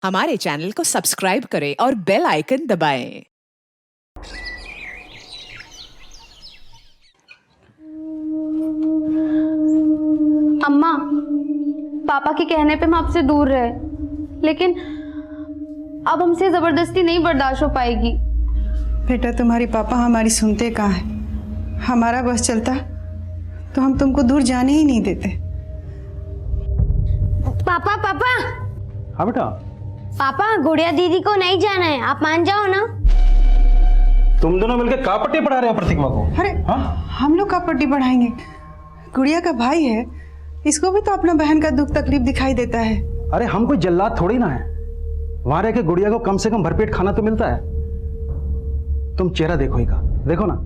हमारे चैनल को सब्सक्राइब करें और बेल आइकन दबाएं। अम्मा, पापा के कहने पे हम आपसे दूर रहे, लेकिन अब हमसे जबरदस्ती नहीं बर्दाश्त हो पाएगी। बेटा, तुम्हारी पापा हमारी सुनते कहाँ हैं? हमारा बस चलता तो हम तुमको दूर जाने ही नहीं देते। पापा पापा हाँ बेटा। पापा, गुड़िया दीदी को नहीं जाना है, आप मान जाओ ना। तुम दोनों मिलकर का पट्टी पढ़ा रहे हो प्रतिमा को? अरे हाँ? हम लोग का पट्टी बढ़ाएंगे? गुड़िया का भाई है, इसको भी तो अपना बहन का दुख तकलीफ दिखाई देता है। अरे हम कोई जल्लाद थोड़ी ना है, वहां रह के गुड़िया को कम से कम भरपेट खाना तो मिलता है। तुम चेहरा देखो ही का, देखो ना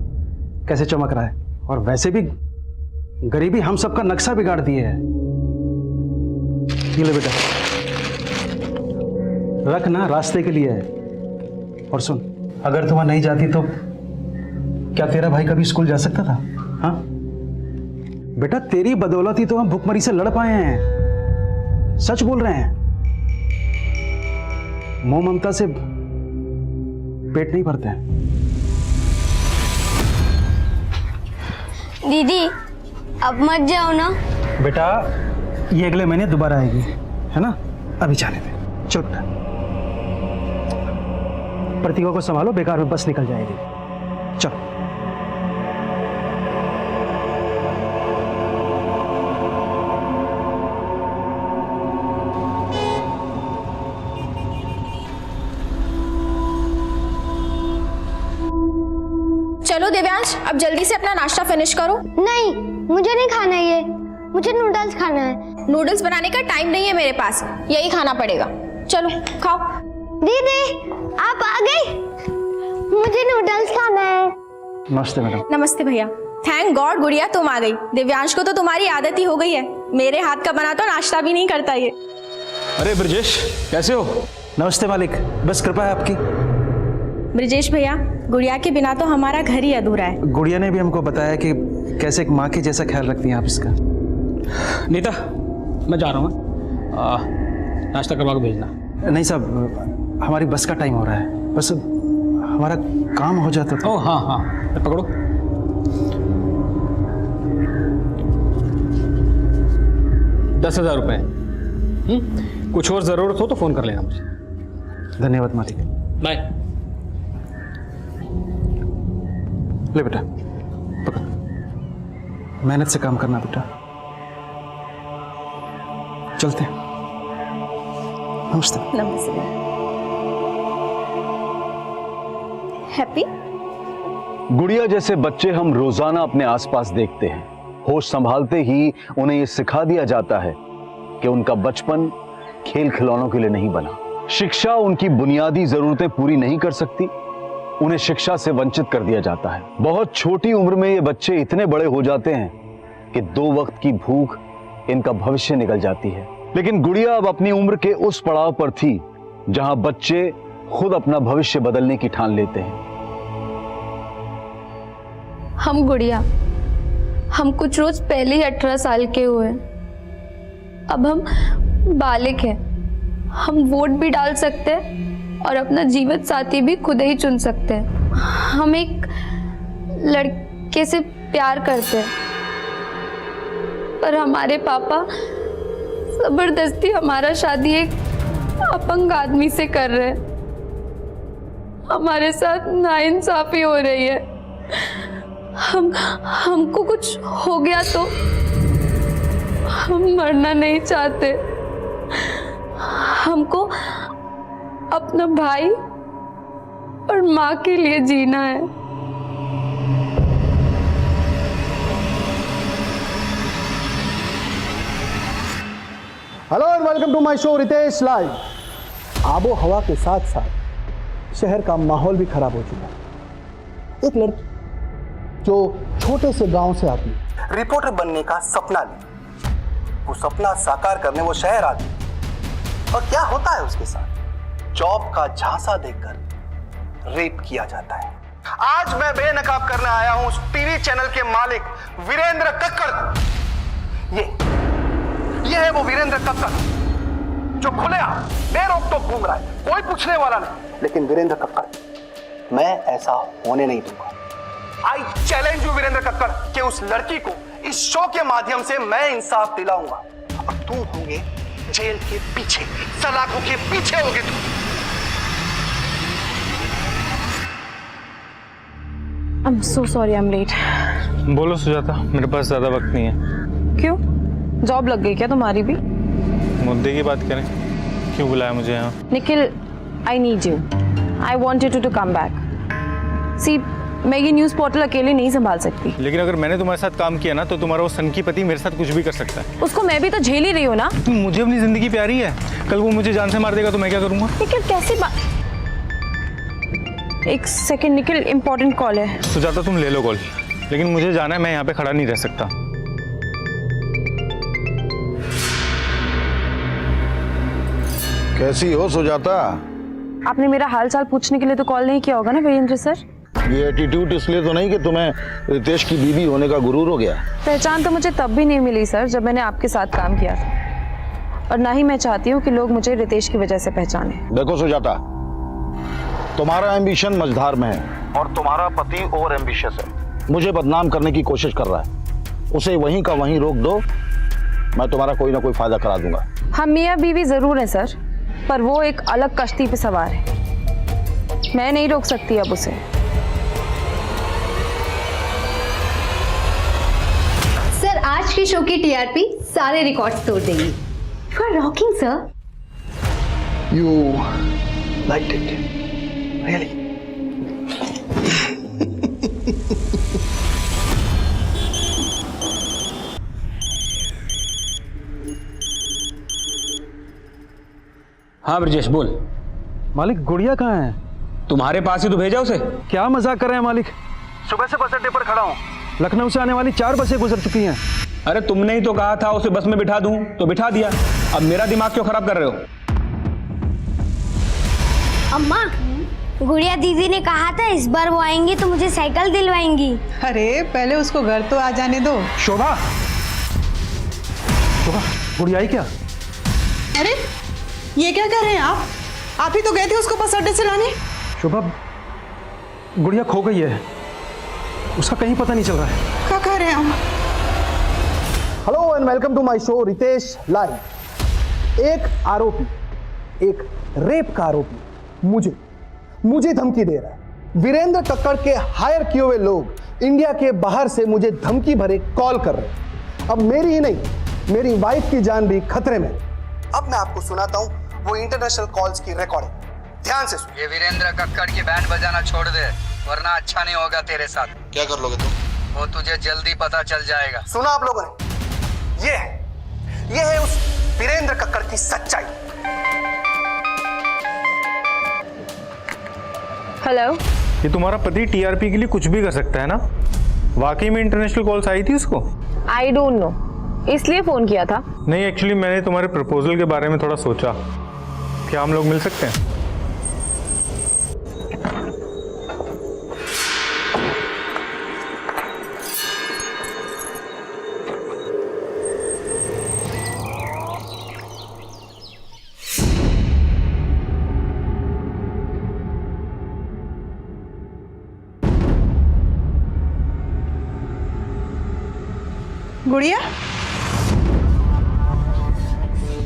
कैसे चमक रहा है। और वैसे भी गरीबी हम सबका नक्शा बिगाड़ दिए है। ये ले बेटा, रख ना, रास्ते के लिए है। और सुन, अगर तुम नहीं जाती तो क्या तेरा भाई कभी स्कूल जा सकता था? हाँ बेटा, तेरी बदौलत ही तो हम भूखमरी से लड़ पाए हैं। सच बोल रहे हैं, मोह ममता से पेट नहीं भरते हैं। दीदी अब मत जाओ ना। बेटा, ये अगले महीने दोबारा आएगी, है ना? अभी जाने दे, चल बेटा। प्रतिभा को संभालो, बेकार में बस निकल जाएगी। चलो। चलो दिव्यांश, अब जल्दी से अपना नाश्ता फिनिश करो। नहीं, मुझे नहीं खाना है, ये मुझे नूडल्स खाना है। नूडल्स बनाने का टाइम नहीं है मेरे पास, यही खाना पड़ेगा। चलो खाओ। दीदी आप आ गई, मुझे नूडल्स खाना है। नमस्ते मैडम। नमस्ते भैया। थैंक गॉड गुड़िया तुम आ गई। दिव्यांश को तो तुम्हारी आदत ही हो गई है, मेरे हाथ का बना तो नाश्ता भी नहीं करता ये। अरे ब्रजेश, कैसे हो? नमस्ते मालिक, बस कृपा है आपकी। ब्रजेश भैया, गुड़िया के बिना तो हमारा घर ही अधूरा है। गुड़िया ने भी हमको बताया कि कैसे एक माँ के जैसा ख्याल रखती हैं आप इसका। नीता, मैं जा रहा हूँ, नाश्ता करवा के भेजना। नहीं साहब, हमारी बस का टाइम हो रहा है, बस हमारा काम हो जाता था। ओह हाँ हाँ, पकड़ो। ₹10,000। कुछ और जरूरत हो तो फोन कर लेना मुझे। धन्यवाद मालिक। बाय। ले बेटा, पकड़, मेहनत से काम करना बेटा। चलते हैं। नमस्ते। नमस्ते। हैप्पी। गुड़िया जैसे बच्चे हम रोजाना अपने आसपास देखते हैं। होश संभालते ही उन्हें यह सिखा दिया जाता है कि उनका बचपन खेल खिलौनों के लिए नहीं बना। शिक्षा उनकी बुनियादी जरूरतें पूरी नहीं कर सकती, उन्हें शिक्षा से वंचित कर दिया जाता है। बहुत छोटी उम्र में ये बच्चे इतने बड़े हो जाते हैं कि 2 वक्त की भूख इनका भविष्य निकल जाती है। लेकिन गुड़िया अब अपनी उम्र के उस पड़ाव पर थी जहां बच्चे खुद अपना भविष्य बदलने की ठान लेते हैं। हम गुड़िया, हम कुछ रोज पहले ही 18 साल के हुए। अब हम बालिग हैं, हम वोट भी डाल सकते हैं और अपना जीवन साथी भी खुद ही चुन सकते हैं। हम एक लड़के से प्यार करते हैं, पर हमारे पापा जबरदस्ती हमारा शादी एक अपंग आदमी से कर रहे हैं। हमारे साथ नाइंसाफी हो रही है। हमको कुछ हो गया तो हम मरना नहीं चाहते। हमको अपना भाई और माँ के लिए जीना है। Hello and welcome to my show Ritesh live. आबो हवा के साथ साथ शहर का माहौल भी खराब हो चुका है। एक लड़की जो छोटे से गांव से आती है, रिपोर्टर बनने का सपना ली, वो सपना साकार करने वो शहर आती, और क्या होता है उसके साथ? जॉब का झांसा देकर रेप किया जाता है। आज मैं बेनकाब करने आया हूं उस टीवी चैनल के मालिक वीरेंद्र कक्कड़ को। ये है वो वीरेंद्र कक्कड़ जो खुलेआम बेरोक टोक घूम रहा है, कोई पूछने वाला नहीं। लेकिन वीरेंद्र कक्कड़, मैं ऐसा होने नहीं दूंगा। I challenge you Virendra Kakkar कि उस लड़की को इस शो के माध्यम से मैं इंसाफ दिलाऊंगा और तुम होंगे जेल के पीछे, सलाखों के पीछे होगे तुम। I'm so sorry I'm late. बोलो सुजाता, मेरे पास ज़्यादा वक्त नहीं है। क्यों? जॉब लग गई क्या तुम्हारी भी? मुद्दे की बात करें, क्यों बुलाया मुझे यहाँ? Nikhil, I need you. I wanted you to come back. See, मैं ये न्यूज़ पोर्टल अकेले नहीं संभाल सकती। लेकिन अगर मैंने तुम्हारे साथ काम किया ना, तो तुम्हारा वो सनकी पति मेरे साथ कुछ भी कर सकता है। उसको मैं भी तो झेल ही रही हूँ ना। तुम मुझे अपनी जिंदगी प्यारी है, कल वो मुझे जान से मार देगा तो मैं क्या करूँगा? निखिल कैसी बात? एक सेकंड निखिल, इम्पोर्टेंट कॉल है। सुजाता तुम ले लो कॉल, लेकिन मुझे जाना है, मैं यहाँ पे खड़ा नहीं रह सकता। कैसी हो सुजाता? आपने मेरा हाल चाल पूछने के लिए तो कॉल नहीं किया होगा ना वीरेंद्र सर? ये एटीट्यूड इसलिए तो नहीं कि तुम्हें रितेश की बीवी होने का गुरूर हो गया? पहचान तो मुझे तब भी नहीं मिली सर जब मैंने आपके साथ काम किया था, और ना ही मैं चाहती हूँ कि लोग मुझे रितेश की वजह से पहचाने। देखो सुजाता, तुम्हारा एम्बिशन मझधार में है और तुम्हारा पति ओवर एम्बिशियस है। मुझे बदनाम करने की कोशिश कर रहा है, उसे वहीं का वहीं रोक दो, मैं तुम्हारा कोई ना कोई फायदा करा दूंगा। हम मियाँ बीवी जरूर हैं सर, पर वो एक अलग कश्ती पे सवार है, मैं नहीं रोक सकती अब उसे। सर, आज की शो की टीआरपी सारे रिकॉर्ड्स तोड़ देंगी। You are rocking sir. You liked it, really? हाँ ब्रजेश बोल। मालिक, गुड़िया कहाँ है? तुम्हारे पास ही तो भेजा उसे। क्या मजाक कर रहे हैं मालिक? सुबह से बस अड्डे पर खड़ा हूँ, लखनऊ से आने वाली 4 बसें गुजर चुकी हैं। अरे तुमने ही तो कहा था उसे बस में बिठा दूं, तो बिठा दिया। अब मेरा दिमाग क्यों खराब कर रहे हो? अम्मा, गुड़िया दीदी ने कहा था इस बार वो आएंगी तो मुझे साइकिल दिलवाएंगी। अरे पहले उसको घर तो आ जाने दो। शोभा, शोभा, गुड़िया आई क्या? अरे ये क्या कर रहे हैं आप? आप ही तो गए थे उसको बस अड्डे से लाने। शोभा, गुड़िया खो गई है, उसका कहीं पता नहीं चल रहा है। क्या कह रहे हैं आप? Hello and welcome to my show Ritesh live. एक आरोपी, एक रेप का आरोपी मुझे धमकी दे रहा है। वीरेंद्र कक्कड़ के हायर किए हुए लोग इंडिया के बाहर से मुझे धमकी भरे कॉल कर रहे हैं। अब मेरी ही नहीं, मेरी वाइफ की जान भी खतरे में। अब मैं आपको सुनाता हूं वो इंटरनेशनल कॉल्स की रिकॉर्डिंग, ध्यान से सुनिए। ये वीरेंद्र कक्कड़ की बैंड बजाना छोड़ दे, वरना अच्छा नहीं होगा तेरे साथ। क्या कर लोगे तुम? वो तुझे जल्दी पता चल जाएगा। सुना आप लोगों ने? ये है उस वीरेंद्र कक्कड़ की सच्चाई। हेलो, ये तुम्हारा पति टीआरपी के लिए कुछ भी कर सकता है ना? वाकई में इंटरनेशनल कॉल्स आई थी उसको? आई डोंट नो, इसलिए फोन किया था। नहीं, एक्चुअली मैंने तुम्हारे प्रपोजल के बारे में थोड़ा सोचा, क्या हम लोग मिल सकते हैं? गुड़िया,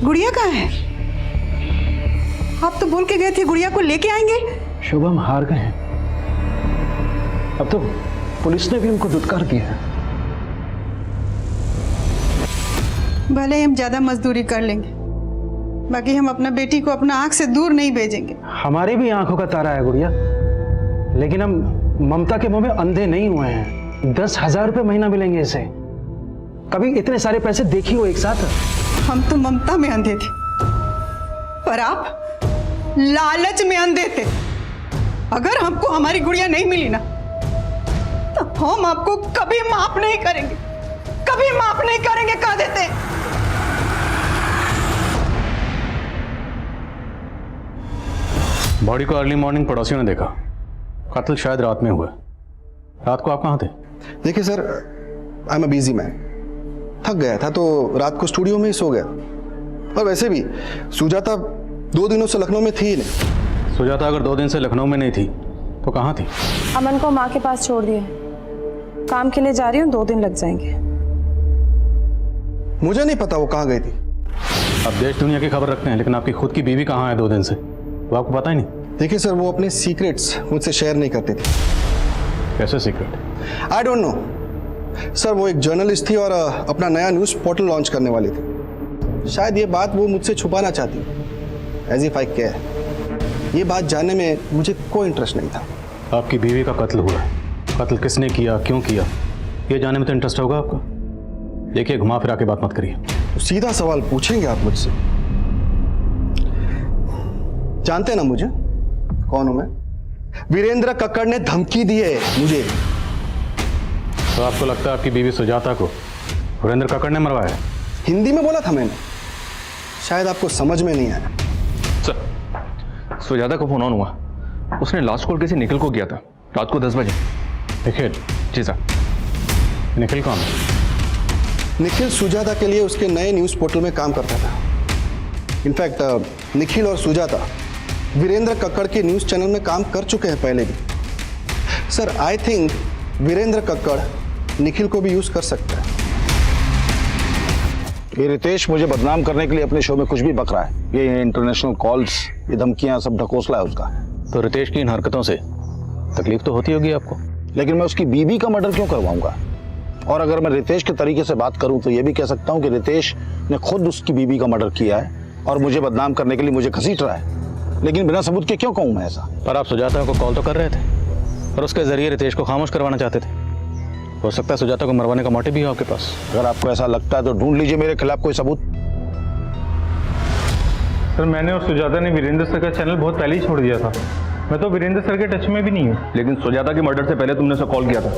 गुड़िया कहाँ है? आप तो बोल के गए थे गुड़िया को लेके आएंगे। शोभा, हम हार गए हैं, अब तो पुलिस ने भी उनको दुत्कार दिया है। भले ही हम ज्यादा मजदूरी कर लेंगे, बाकी हम अपना बेटी को अपना आंख से दूर नहीं भेजेंगे। हमारे भी आंखों का तारा है गुड़िया, लेकिन हम ममता के मुंह में अंधे नहीं हुए हैं। 10,000 रुपये महीना मिलेंगे इसे। कभी इतने सारे पैसे देखी हो एक साथ? हम तो ममता में अंधे थे, पर आप लालच में अंधे थे। अगर हमको हमारी गुड़िया नहीं मिली ना, तो हम आपको कभी माफ नहीं करेंगे, कभी माफ नहीं करेंगे, कह देते हैं। बॉडी को अर्ली मॉर्निंग पड़ोसियों ने देखा, कत्ल शायद रात में हुआ। रात को आप कहाँ थे? देखिए sir, I am a busy man, थक गया था तो रात को स्टूडियो में ही सो गया। और वैसे भी सुजाता 2 दिनों से लखनऊ में थी ही नहीं। सुजाता अगर 2 दिन से लखनऊ में नहीं थी तो कहाँ थी? अमन को माँ के पास छोड़ दिया है। काम के लिए जा रही हूँ, 2 दिन लग जाएंगे। मुझे नहीं पता वो कहाँ गई थी। आप देश दुनिया की खबर रखते हैं, लेकिन आपकी खुद की बीवी कहाँ है 2 दिन से, वो आपको पता ही नहीं? देखिए सर, वो अपने सीक्रेट्स मुझसे शेयर नहीं करते थे। कैसे secret? I don't know sir, वो एक जर्नलिस्ट थी और अपना नया न्यूज़ पोर्टल लॉन्च करने वाली थी। शायद ये बात वो मुझसे छुपाना चाहती, एज इफ आई केयर। ये बात जानने में मुझे कोई इंटरेस्ट नहीं था। आपकी बीवी का कत्ल हुआ है, कत्ल किसने किया, क्यों किया, ये जानने में तो इंटरेस्ट होगा आपको। देखिए, घुमा फिरा के बात मत करिए। तो सीधा सवाल पूछेंगे आप मुझसे? जानते हैं ना मुझे, कौन हूं मैं? वीरेंद्र कक्कड़ ने धमकी दी है मुझे। तो आपको लगता है आपकी बीवी सुजाता को वीरेंद्र कक्कड़ ने मरवाया है? हिंदी में बोला था मैंने, शायद आपको समझ में नहीं आया। सर, सुजाता को फोन ऑन हुआ, उसने लास्ट कॉल किसी निखिल को किया था रात को 10 बजे। निखिल? जी सर। निखिल कौन? निखिल सुजाता के लिए उसके नए न्यूज़ पोर्टल में काम करता था। इनफैक्ट निखिल और सुजाता वीरेंद्र कक्कड़ के न्यूज़ चैनल में काम कर चुके हैं पहले भी। Sir, I think Virendra Kakkar Nikhil को भी यूज़ कर सकता है। ये रितेश मुझे बदनाम करने के लिए अपने शो में कुछ भी बक रहा है। ये इंटरनेशनल कॉल्स, ये धमकियां सब ढकोसला है उसका। तो रितेश की इन हरकतों से तकलीफ तो होती होगी आपको, लेकिन मैं उसकी बीवी का मर्डर क्यों करवाऊंगा? और अगर मैं रितेश के तरीके से बात करूं तो ये भी कह सकता हूं कि रितेश ने खुद उसकी बीवी का मर्डर किया है और मुझे बदनाम करने के लिए मुझे घसीट रहा है। लेकिन बिना सबूत के क्यों कहूं मैं ऐसा? पर आप सुजाता को कॉल तो कर रहे थे और उसके जरिए रितेश को खामोश करवाना चाहते थे। हो सकता है सुजाता को मरवाने का मोटिव भी हो आपके पास। अगर आपको ऐसा लगता है तो ढूंढ लीजिए मेरे खिलाफ कोई सबूत। सर, मैंने और सुजाता ने वीरेंद्र सर का चैनल बहुत पहले ही छोड़ दिया था। मैं तो वीरेंद्र सर के टच में भी नहीं हूँ। लेकिन सुजाता के मर्डर से पहले तुमने उसे कॉल किया था,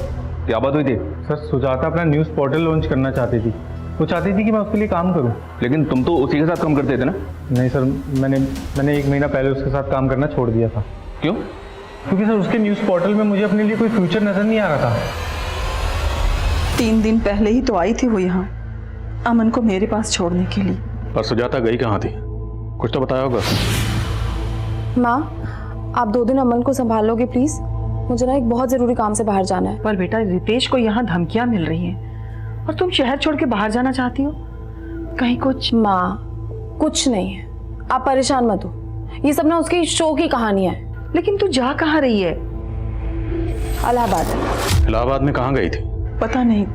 क्या बात हुई थी? सर, सुजाता अपना न्यूज़ पोर्टल लॉन्च करना चाहती थी। वो चाहती थी कि मैं उसके लिए काम करूं। लेकिन तुम तो उसी के साथ काम करते थे ना? नहीं सर, मैंने 1 महीना पहले उसके साथ काम करना छोड़ दिया था। क्यों? क्योंकि सर उसके न्यूज़ पोर्टल में मुझे अपने लिए कोई फ्यूचर नजर नहीं आ रहा था। 3 दिन पहले ही तो आई थी वो यहाँ अमन को मेरे पास छोड़ने के लिए। पर सुजाता गई कहाँ थी, कुछ तो बताया होगा उसने। माँ, आप 2 दिन अमन को संभालोगे प्लीज? मुझे ना एक बहुत जरूरी काम से बाहर जाना है। पर बेटा, रितेश को यहाँ धमकियां मिल रही हैं और तुम शहर छोड़ के बाहर जाना चाहती हो, कहीं कुछ? माँ, कुछ नहीं है, आप परेशान मत हो। ये सब ना उसकी शो की कहानियां है। लेकिन तू जा कहाँ रही है? इलाहाबाद। इलाहाबाद में कहाँ गई थी? पता नहीं,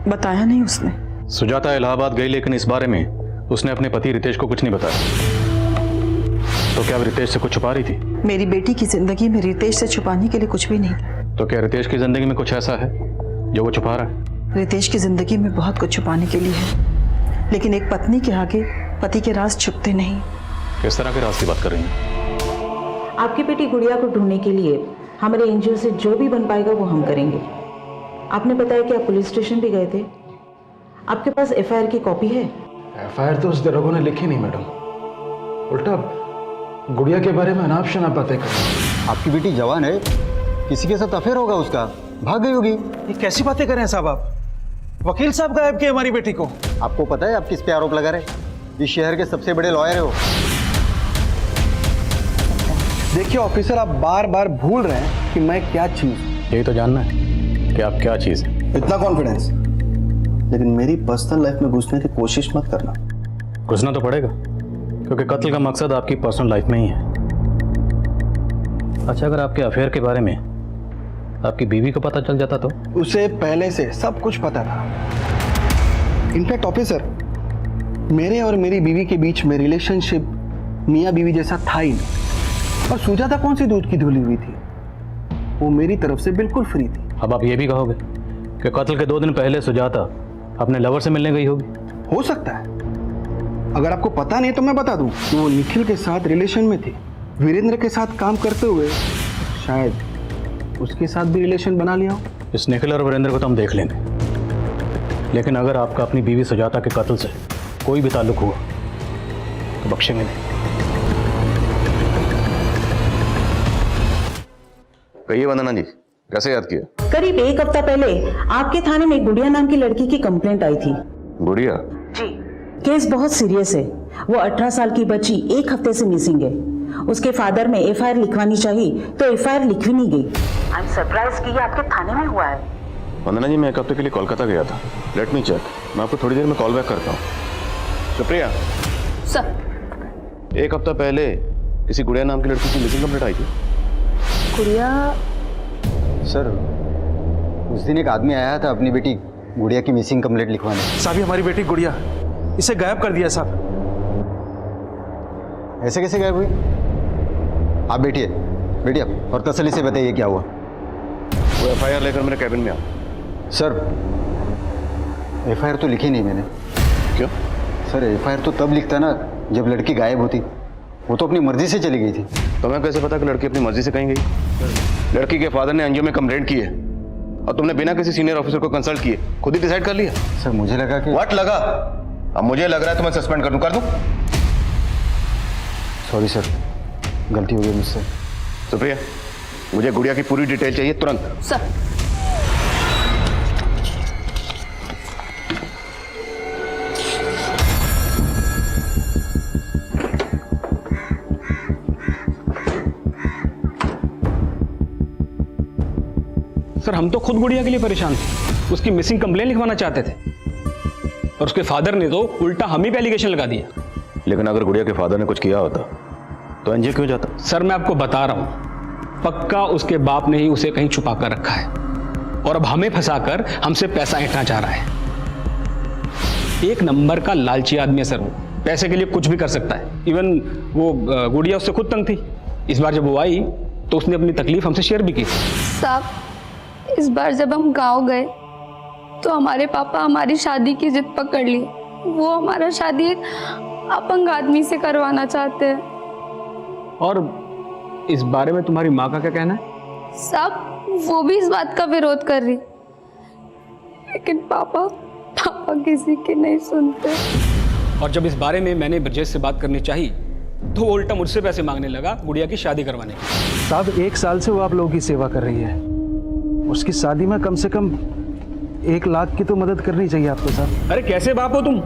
बताया नहीं उसने। सुजाता इलाहाबाद गई, लेकिन इस बारे में उसने अपने पति रितेश को कुछ नहीं बताया। तो क्या रितेश से कुछ छुपा रही थी? मेरी बेटी की जिंदगी में रितेश से छुपाने के लिए कुछ भी नहीं था। तो क्या रितेश की जिंदगी में कुछ ऐसा है जो वो छुपा रहा है? रितेश की जिंदगी में बहुत कुछ छुपाने के लिए है, लेकिन एक पत्नी के आगे पति के राज छुपते नहीं। किस तरह के राज की बात कर रही हैं? आपकी बेटी गुड़िया को ढूंढने के लिए हमारे एनजीओ से जो भी बन पाएगा वो हम करेंगे। आपने बताया कि आप पुलिस स्टेशन भी गए थे, आपके पास एफआईआर की कॉपी है? एफआईआर तो उस दरोगा ने लिखी नहीं मैडम, उल्टा गुड़िया के बारे में अनाप शनाप बातें कर। आपकी बेटी जवान है, किसी के साथ अफेयर होगा उसका, भाग गई होगी। ये कैसी बातें कर रहे हैं साहब आप? वकील साहब गायब किए हमारी बेटी को। आपको पता है आप किस पे आरोप लगा रहे? इस शहर के सबसे बड़े लॉयर हो। देखिए ऑफिसर, आप बार बार भूल रहे हैं कि मैं क्या चीज। यही तो जानना है कि आप क्या चीज है। इतना कॉन्फिडेंस, लेकिन मेरी पर्सनल लाइफ में घुसने की कोशिश मत करना। घुसना तो पड़ेगा, क्योंकि कत्ल का मकसद आपकी पर्सनल लाइफ में ही है। अच्छा, अगर आपके अफेयर के बारे में आपकी बीवी को पता चल जाता तो? उसे पहले से सब कुछ पता था। इनफैक्ट ऑफिसर, मेरे और मेरी बीवी के बीच में रिलेशनशिप मियाँ बीवी जैसा था ही नहीं। और सुजाता कौन सी दूध की धुली हुई थी, वो मेरी तरफ से बिल्कुल फ्री थी। अब आप ये भी कहोगे कि कत्ल के 2 दिन पहले सुजाता अपने लवर से मिलने गई होगी? हो सकता है। अगर आपको पता नहीं तो मैं बता दूं कि वो निखिल के साथ रिलेशन में थी। वीरेंद्र के साथ काम करते हुए शायद उसके साथ भी रिलेशन बना लिया हो। इस निखिल और वीरेंद्र को तो हम देख लेंगे, लेकिन अगर आपका अपनी बीवी सुजाता के कत्ल से कोई भी ताल्लुक हुआ तो बख्शेंगे नहीं। कहिए वंदना जी, कैसे याद किया? करीब 1 हफ्ता पहले आपके थाने में गुड़िया नाम की लड़की की कंप्लेंट आई थी। गुड़िया? जी। केस बहुत सीरियस है, वो 18 साल की बच्ची 1 हफ्ते से मिसिंग है। उसके फादर में एफआईआर लिखवानी चाहिए तो एफआईआर लिखवी नहीं गई। आई एम सरप्राइज कि ये आपके थाने में हुआ है। वंदना जी, मैं 1 हफ्ते के लिए कोलकाता गया था। लेट मी चेक, मैं आपको थोड़ी देर में कॉल बैक करता हूँ। सुप्रिया सर, 1 हफ्ता पहले किसी गुड़िया नाम की लड़की की मिसिंग कंप्लेंट आई थी। गुड़िया? सर, उस दिन एक आदमी आया था अपनी बेटी गुड़िया की मिसिंग कंप्लेंट लिखवाने। साहब, ये हमारी बेटी गुड़िया, इसे गायब कर दिया साहब। ऐसे कैसे गायब हुई? आप बैठिए बैठिए आप और तसल्ली से बताइए क्या हुआ। वो एफआईआर लेकर मेरे कैबिन में आओ। सर, एफआईआर तो लिखी नहीं मैंने। क्यों? सर, एफआईआर तो तब लिखता ना जब लड़की गायब होती। वो तो अपनी मर्जी से चली गई थी। तो मैं कैसे पता कि लड़की अपनी मर्जी से कहीं गई? लड़की के फादर ने एनजीओ में कंप्लेंट की है और तुमने बिना किसी सीनियर ऑफिसर को कंसल्ट किए खुद ही डिसाइड कर लिया? सर, मुझे लगा कि व्हाट लगा? अब मुझे लग रहा है तो मैं सस्पेंड कर दूं। सॉरी सर, गलती हो गई मुझसे। सुप्रिया, मुझे गुड़िया की पूरी डिटेल चाहिए तुरंत। सर, सर, हम तो खुद गुड़िया के लिए परेशान थे, उसकी मिसिंग कंप्लेंट लिखवाना चाहते थे और उसके फादर ने तो उल्टा हम ही पे एलिगेशन लगा दिया। लेकिन अगर गुड़िया के फादर ने कुछ किया होता तो एनजीओ क्यों जाता? सर, मैं आपको बता रहा हूं, पक्का उसके बाप ने ही उसे कहीं छुपा कर रखा है और अब हमें फंसाकर हमसे पैसा ऐंठना चाह रहा है। एक नंबर का लालची आदमी है सर, वो पैसे के लिए कुछ भी कर सकता है। इवन वो गुड़िया उससे खुद तंग थी। इस बार जब वो आई तो उसने अपनी तकलीफ हमसे शेयर भी की थी। साहब, इस बार जब हम गांव गए तो हमारे पापा हमारी शादी की जिद पकड़ ली। वो हमारा शादी एक अपंग आदमी से करवाना चाहते हैं। और इस बारे में तुम्हारी माँ का क्या कहना है? साहब, वो भी इस बात का विरोध कर रही, लेकिन पापा किसी की नहीं सुनते। और जब इस बारे में मैंने ब्रजेश से बात करनी चाहिए तो वो उल्टा मुझसे पैसे मांगने लगा गुड़िया की शादी करवाने की। साहब, 1 साल से वो आप लोगों की सेवा कर रही है, उसकी शादी में कम से कम 1 लाख की तो मदद करनी चाहिए आपको साहब। अरे कैसे बाप हो तुम?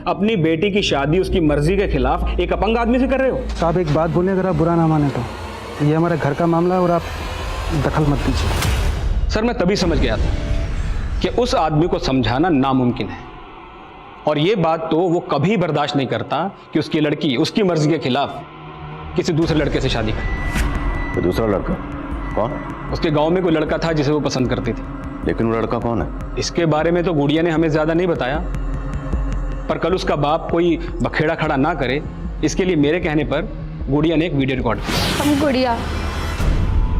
अपनी बेटी की शादी उसकी मर्जी के खिलाफ एक अपंग आदमी से कर रहे हो। साहब, एक बात बोले, अगर आप बुरा ना माने तो ये हमारा घर का मामला है और आप दखल मत दीजिए। सर, मैं तभी समझ गया था कि उस आदमी को समझाना नामुमकिन है और ये बात तो वो कभी बर्दाश्त नहीं करता कि उसकी लड़की उसकी मर्जी के खिलाफ किसी दूसरे लड़के से शादी करे। तो दूसरा लड़का कौन? उसके गांव में कोई लड़का था जिसे वो पसंद करती थी। लेकिन वो लड़का कौन है? इसके बारे में तो गुड़िया ने हमें ज्यादा नहीं बताया, पर कल उसका बाप कोई बखेड़ा खड़ा ना करे इसके लिए मेरे कहने पर गुड़िया ने एक वीडियो रिकॉर्ड किया।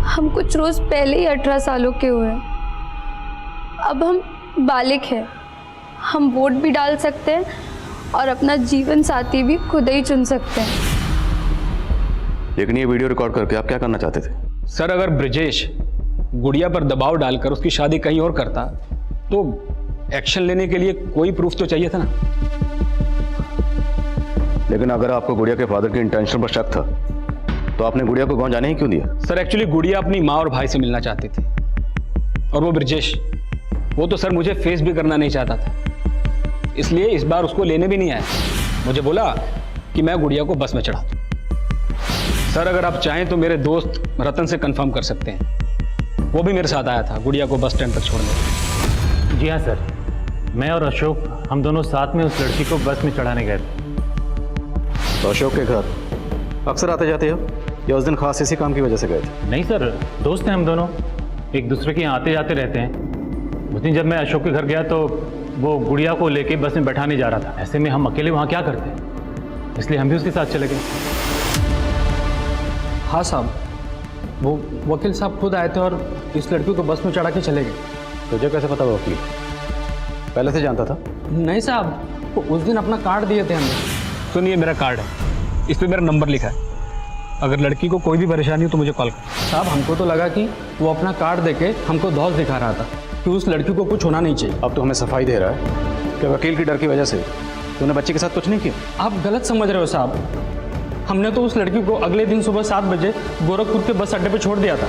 हम कुछ रोज पहले ही 18 सालों के हुए। अब हम बालिग हैं, हम वोट भी डाल सकते हैं और अपना जीवन साथी भी खुद ही चुन सकते हैं। लेकिन ये वीडियो रिकॉर्ड करके आप क्या करना चाहते थे? सर, अगर ब्रजेश गुड़िया पर दबाव डालकर उसकी शादी कहीं और करता तो एक्शन लेने के लिए कोई प्रूफ तो चाहिए था ना। लेकिन अगर आपको गुड़िया के फादर के इंटेंशन पर शक था तो आपने गुड़िया को गांव जाने ही क्यों दिया? सर, एक्चुअली गुड़िया अपनी माँ और भाई से मिलना चाहती थी और वो ब्रजेश, वो तो सर मुझे फेस भी करना नहीं चाहता था, इसलिए इस बार उसको लेने भी नहीं आया। मुझे बोला कि मैं गुड़िया को बस में चढ़ा दूं। सर, अगर आप चाहें तो मेरे दोस्त रतन से कंफर्म कर सकते हैं, वो भी मेरे साथ आया था गुड़िया को बस स्टैंड तक छोड़ने। जी हाँ सर, मैं और अशोक हम दोनों साथ में उस लड़की को बस में चढ़ाने गए थे। तो अशोक के घर अक्सर आते जाते हो या उस दिन खास इसी काम की वजह से गए थे? नहीं सर, दोस्त हैं हम दोनों, एक दूसरे के यहाँ आते जाते रहते हैं। उस दिन जब मैं अशोक के घर गया तो वो गुड़िया को लेके बस में बैठाने जा रहा था। ऐसे में हम अकेले वहाँ क्या करते, इसलिए हम भी उसके साथ चले गए। हाँ साहब, वो वकील साहब खुद आए थे और इस लड़की को बस में चढ़ा के चले गए। तुझे कैसे पता वो वकील पहले से जानता था? नहीं साहब, वो उस दिन अपना कार्ड दिए थे हमें। सुनिए, मेरा कार्ड है, इस पर मेरा नंबर लिखा है, अगर लड़की को कोई भी परेशानी हो तो मुझे कॉल कर। साहब, हमको तो लगा कि वो अपना कार्ड देके हमको धौस दिखा रहा था कि उस लड़की को कुछ होना नहीं चाहिए। अब तो हमें सफाई दे रहा है कि वकील की डर की वजह से तूने बच्ची के साथ कुछ नहीं किया। आप गलत समझ रहे हो साहब, हमने तो उस लड़की को अगले दिन सुबह 7 बजे गोरखपुर के बस अड्डे पे छोड़ दिया था।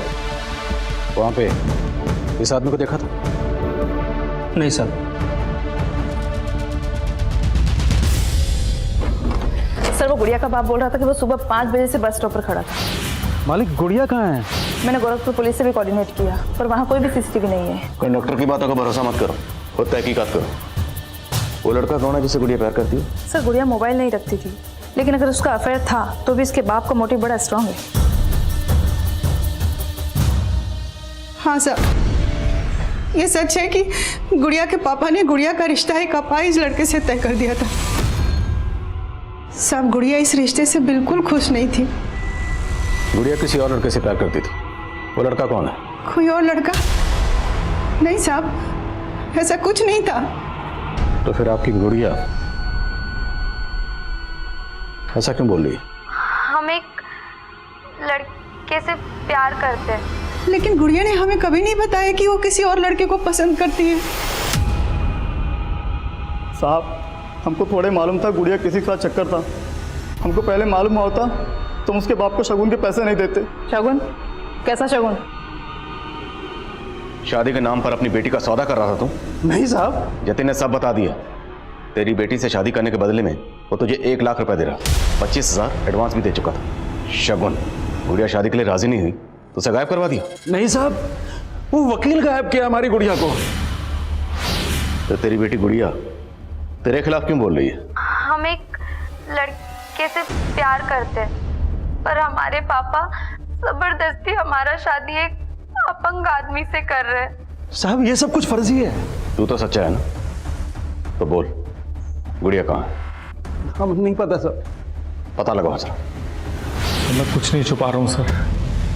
वहाँ पे इस आदमी को देखा था? नहीं सर। सर वो गुड़िया का बाप बोल रहा था कि वो सुबह 5 बजे से बस स्टॉप पर खड़ा था। मालिक गुड़िया कहाँ है? मैंने गोरखपुर पुलिस से भी कोऑर्डिनेट किया पर वहाँ कोई भी सीसीटीवी नहीं है। कंडक्टर की बातों का भरोसा मत करो, खुद तहकीकात करो। वो लड़का कौन है जिससे गुड़िया प्यार करती है? सर गुड़िया मोबाइल नहीं रखती थी, लेकिन अगर उसका अफेयर था तो भी इसके बाप का मोटिव बड़ा स्ट्रांग है। हाँ सर, ये सच है कि गुड़िया के पापा ने गुड़िया का रिश्ता एक अपाहिज लड़के से तय कर दिया था। सब गुड़िया इस रिश्ते से बिल्कुल खुश नहीं थी। गुड़िया किसी और लड़के से प्यार करती थी। वो लड़का कौन है? कोई और लड़का नहीं साहब, ऐसा कुछ नहीं था। तो फिर आपकी गुड़िया ऐसा क्यों बोल रही है? हम एक लड़के से प्यार करते हैं। लेकिन गुड़िया ने हमें कभी नहीं बताया कि वो किसी और लड़के को पसंद करती है। साहब हमको थोड़े मालूम था गुड़िया किसी के साथ चक्कर था। हमको पहले मालूम होता तुम उसके बाप को शगुन के पैसे नहीं देते। शगुन? कैसा शगुन? शादी के नाम पर अपनी बेटी का सौदा कर रहा था तुम? नहीं साहब। जतिन ने सब बता दिया। तेरी बेटी से शादी करने के बदले में वो तुझे 1 लाख रुपए दे रहा, 25,000 एडवांस भी दे चुका था। शगुन, गुड़िया शादी के लिए राजी नहीं हुई तो उसे गायब करवा दिया? नहीं साहब, वो वकील गायब किया हमारी गुड़िया को। तो तेरी बेटी गुड़िया तेरे खिलाफ क्यों बोल रही है? हम एक लड़के से प्यार करते हैं पर हमारे पापा जबरदस्ती हमारा शादी एक अपंग आदमी से कर रहे हैं। साहब ये सब कुछ फर्जी है। तू तो सच्चा है ना? तो बोल, गुड़िया कहाँ है? हम नहीं पता सर। पता लगाओ सर। मैं कुछ नहीं छुपा रहा हूँ सर,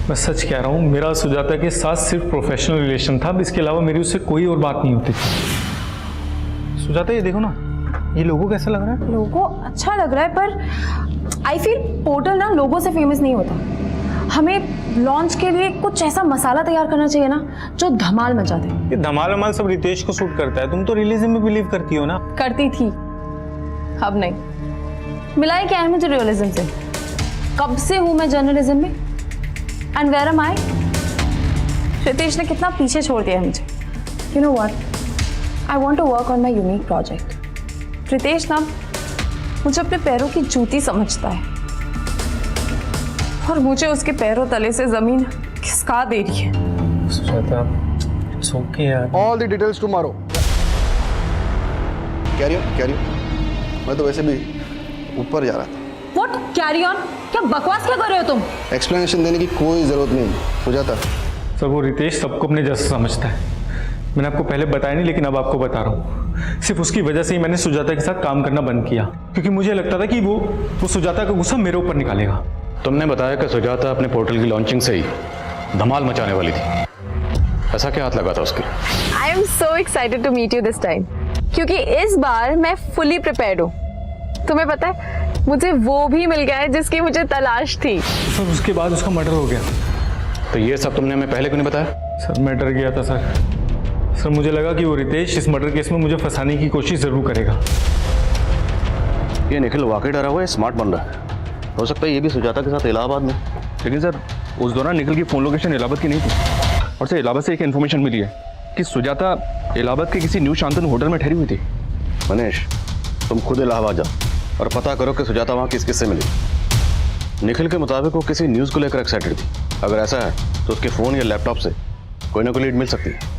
मैं सच कह रहा हूँ। मेरा सुजाता के साथ सिर्फ प्रोफेशनल रिलेशन था, इसके अलावा मेरी उससे कोई और बात नहीं होती थी। सुजाता ये देखो ना, ये लोगो कैसा लग रहा है? लोगो अच्छा लग रहा है पर आई फील पोर्टल ना लोगो से फेमस नहीं होता। हमें लॉन्च के लिए कुछ ऐसा मसाला तैयार करना चाहिए ना जो धमाल मचा दे। ये धमाल वमाल सब रितेश को सूट करता है। तुम तो रियलिज्म में बिलीव करती हो ना? करती थी, अब नहीं। मिला ही क्या है मुझे रियलिज्म से? कब से हूं मैं जर्नलिज्म में? And where am I? Ritesh ने कितना पीछे छोड़ दिया है मुझे। You know what, I want to work on my unique project. Ritesh ना मुझे अपने पैरों की जूती समझता है और मुझे उसके पैरों तले से जमीन खिसका दे रही है। सुजाता, it's okay यार। All the details tomorrow. Career, मैं तो वैसे भी ऊपर जा रहा था। What? Carry on? क्या बकवास क्या कर रहे हो तुम? एक्सप्लेनेशन देने की कोई जरूरत नहीं हो जाता। सर वो रितेश सबको अपने जैसा समझता है। मैंने आपको पहले बताया नहीं, लेकिन अब आपको बता रहा हूँ। सिर्फ उसकी वजह से ही मैंने सुजाता के साथ काम करना बंद किया, क्योंकि मुझे लगता था कि वो सुजाता का गुस्सा मेरे ऊपर निकालेगा। तुमने बताया कि सुजाता अपने पोर्टल की लॉन्चिंग से ही धमाल मचाने वाली थी। ऐसा क्या हाथ लगा था उसके? I am so excited to meet you this time, क्योंकि इस बार मैं फुली प्रिपेयर्ड हूँ। तुम्हें पता है मुझे वो भी मिल गया है जिसकी मुझे तलाश थी। सर उसके बाद उसका मर्डर हो गया। तो ये सब तुमने हमें पहले क्यों नहीं बताया? सर मैं डर गया था सर मुझे लगा कि वो रितेश इस मर्डर केस में मुझे फंसाने की कोशिश जरूर करेगा। ये निखिल वाकई डरा हुआ है, स्मार्ट बन रहा है। हो सकता है ये भी सुजाता के साथ इलाहाबाद में। लेकिन सर उस दौरान निखिल की फोन लोकेशन इलाहाबाद की नहीं थी, और सर इलाहाबाद से एक इन्फॉर्मेशन मिली है कि सुजाता इलाहाबाद के किसी न्यू शांतनु होटल में ठहरी हुई थी। मनीष, तुम खुद इलाहाबाद जाओ और पता करो कि सुजाता वहाँ किस किस से मिली। निखिल के मुताबिक वो किसी न्यूज़ को लेकर एक्साइटेड थी। अगर ऐसा है तो उसके फ़ोन या लैपटॉप से कोई ना कोई लीड मिल सकती है।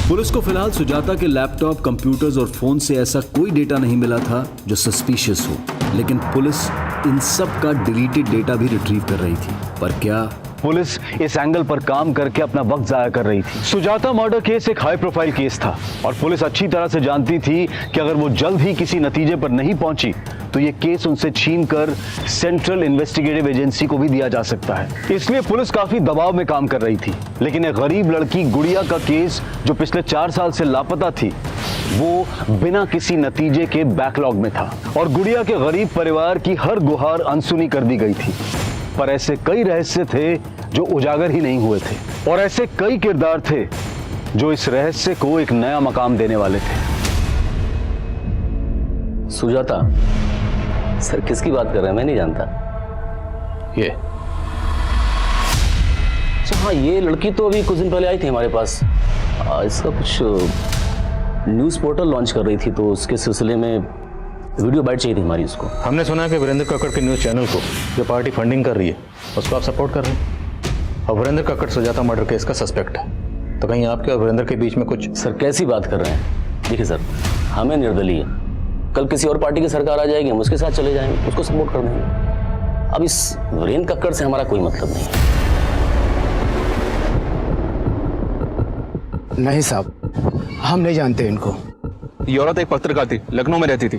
पुलिस को फिलहाल सुजाता के लैपटॉप, कंप्यूटर्स और फोन से ऐसा कोई डेटा नहीं मिला था जो सस्पिशियस हो, लेकिन पुलिस इन सब का डिलीटेड डेटा भी रिट्रीव कर रही थी। पर क्या पुलिस इस एंगल पर काम करके अपना वक्त जाया कर रही थी? सुजाता मर्डर केस एक हाई प्रोफाइल केस था और पुलिस अच्छी तरह से जानती थी कि अगर वो जल्द ही किसी नतीजे पर नहीं पहुंची तो ये केस उनसे छीनकर सेंट्रल इन्वेस्टिगेटिव एजेंसी को भी दिया जा सकता है। इसलिए पुलिस काफी दबाव में काम कर रही थी। लेकिन एक गरीब लड़की गुड़िया का केस जो पिछले 4 साल से लापता थी, वो बिना किसी नतीजे के बैकलॉग में था और गुड़िया के गरीब परिवार की हर गुहार अनसुनी कर दी गई थी। पर ऐसे कई रहस्य थे जो उजागर ही नहीं हुए थे और ऐसे कई किरदार थे जो इस रहस्य को एक नया मकाम देने वाले थे। सुजाता सर किसकी बात कर रहे हैं? मैं नहीं जानता। ये अच्छा हाँ, ये लड़की तो अभी कुछ दिन पहले आई थी हमारे पास। इसका कुछ न्यूज़ पोर्टल लॉन्च कर रही थी, तो उसके सिलसिले में वीडियो बाइट चाहिए थी हमारी उसको। हमने सुना है कि वीरेंद्र कक्कड़ के न्यूज़ चैनल को जो पार्टी फंडिंग कर रही है उसको आप सपोर्ट कर रहे हैं, और वीरेंद्र कक्कड़ सुजाता मर्डर केस का सस्पेक्ट है। तो कहीं आपके और वीरेंद्र के बीच में कुछ? सर कैसी बात कर रहे हैं? देखिए सर, हमें निर्दलीय, कल किसी और पार्टी की सरकार आ जाएगी, हम उसके साथ चले जाएंगे, उसको सपोर्ट कर देंगे। अब इस वीरेंद्र कक्कड़ से हमारा कोई मतलब नहीं है। नहीं साहब, हम नहीं जानते इनको। ये औरत एक पत्रकार थी, लखनऊ में रहती थी,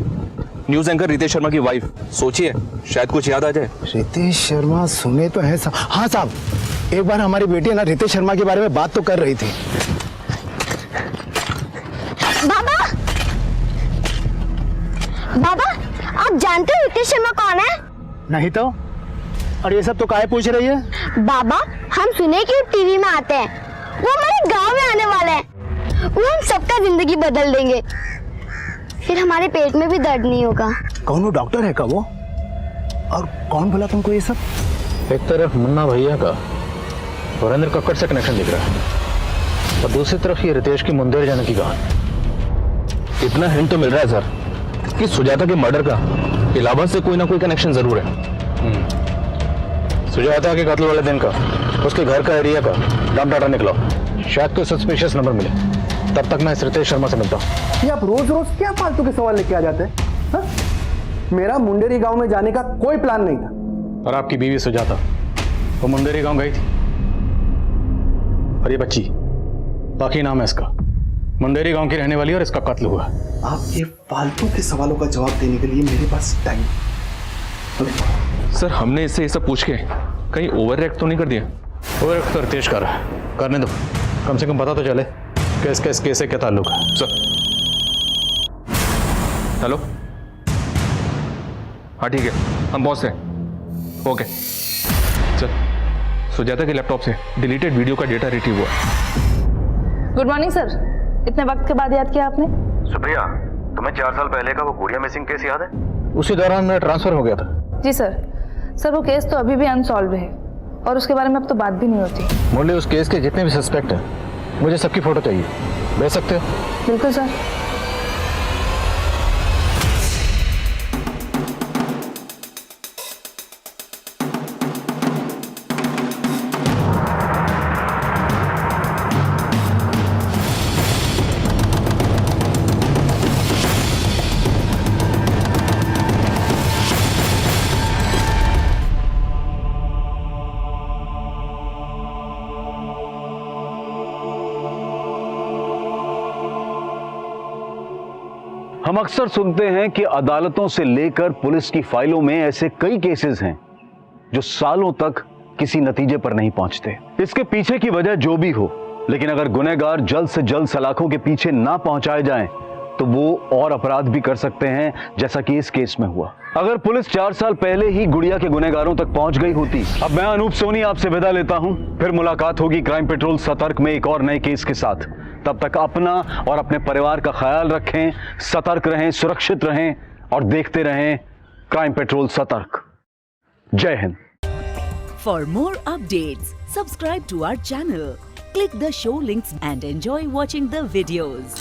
न्यूज एंकर रितेश शर्मा की वाइफ। सोचिए शायद कुछ याद आ जाए। रितेश शर्मा सुने तो है साहब। हाँ साहब, एक बार हमारी बेटी ना रितेश शर्मा के बारे में बात तो कर रही थी। बाबा, बाबा आप जानते हो रितेश शर्मा कौन है? नहीं तो, और ये सब तो काहे पूछ रही है? बाबा हम सुने कि वो टीवी में आते हैं, वो हमारे गांव में आने वाले हैं, वो हम सबका जिंदगी बदल देंगे, फिर हमारे पेट में भी दर्द नहीं होगा। कौन वो डॉक्टर है का वो? और कौन बोला तुमको ये सब? एक तरफ मुन्ना भैया का वीरेंद्र कक्कड़ से कनेक्शन दिख रहा है, और दूसरी तरफ ये रितेश की मुंदेर जाने की कहानी। इतना हिंट तो मिल रहा है सर कि सुजाता के मर्डर का इलाहाबाद से कोई ना कोई कनेक्शन जरूर है। सुजाता के कत्ल वाले दिन का, उसके घर का, एरिया का नाम डाटा निकला, शायद कोई सस्पिशियस नंबर मिले। तब तक मैं इस रितेश शर्मा से मिलता हूँ। ये आप रोज रोज क्या फालतू के सवाल लेके आ जाते हैं? हाँ? मेरा मुंडेरी गांव में जाने का कोई प्लान नहीं था। और आपकी बीवी सुजाता वो मुंडेरी गांव गई थी, और ये बच्ची, बाकी नाम है इसका, मुंडेरी गांव की रहने वाली, और इसका कत्ल हुआ। आप ये फालतू के सवालों का जवाब देने के लिए मेरे पास टाइम। सर हमने इससे ये सब पूछ के कहीं ओवर रिएक्ट तो नहीं कर दिया? ओवर रिएक्ट तो रितेश कर रहा है, करने दो, कम से कम पता तो चले कि इसका इस केस से क्या ताल्लुक है। सर हेलो, हाँ ठीक है, हम पहुंच रहे हैं। ओके सर, सुजाता के लैपटॉप से डिलीटेड वीडियो का डेटा रिट्रीव हुआ। गुड मॉर्निंग सर, इतने वक्त के बाद याद किया आपने? सुप्रिया, तुम्हें 4 साल पहले का वो गुड़िया मिसिंग केस याद है? उसी दौरान मेरा ट्रांसफर हो गया था। जी सर वो केस तो अभी भी अनसॉल्व है, और उसके बारे में अब तो बात भी नहीं होती। मुरली, उस केस के जितने भी सस्पेक्ट हैं, मुझे सबकी फोटो चाहिए, भेज सकते हो? बिल्कुल सर। हम अक्सर सुनते हैं कि अदालतों से लेकर पुलिस की फाइलों में ऐसे कई केसेस हैं जो सालों तक किसी नतीजे पर नहीं पहुंचते। इसके पीछे की वजह जो भी हो, लेकिन अगर गुनहगार जल्द से जल्द सलाखों के पीछे ना पहुंचाए जाएं, तो वो और अपराध भी कर सकते हैं, जैसा कि इस केस में हुआ। अगर पुलिस 4 साल पहले ही गुड़िया के गुनहगारों तक पहुंच गई होती। अब मैं अनूप सोनी आपसे विदा लेता हूं, फिर मुलाकात होगी क्राइम पेट्रोल सतर्क में एक और नए केस के साथ। तब तक अपना और अपने परिवार का ख्याल रखें, सतर्क रहें, सुरक्षित रहें और देखते रहें क्राइम पेट्रोल सतर्क। जय Hind. For more updates, subscribe to our channel, click the show links and enjoy watching the videos.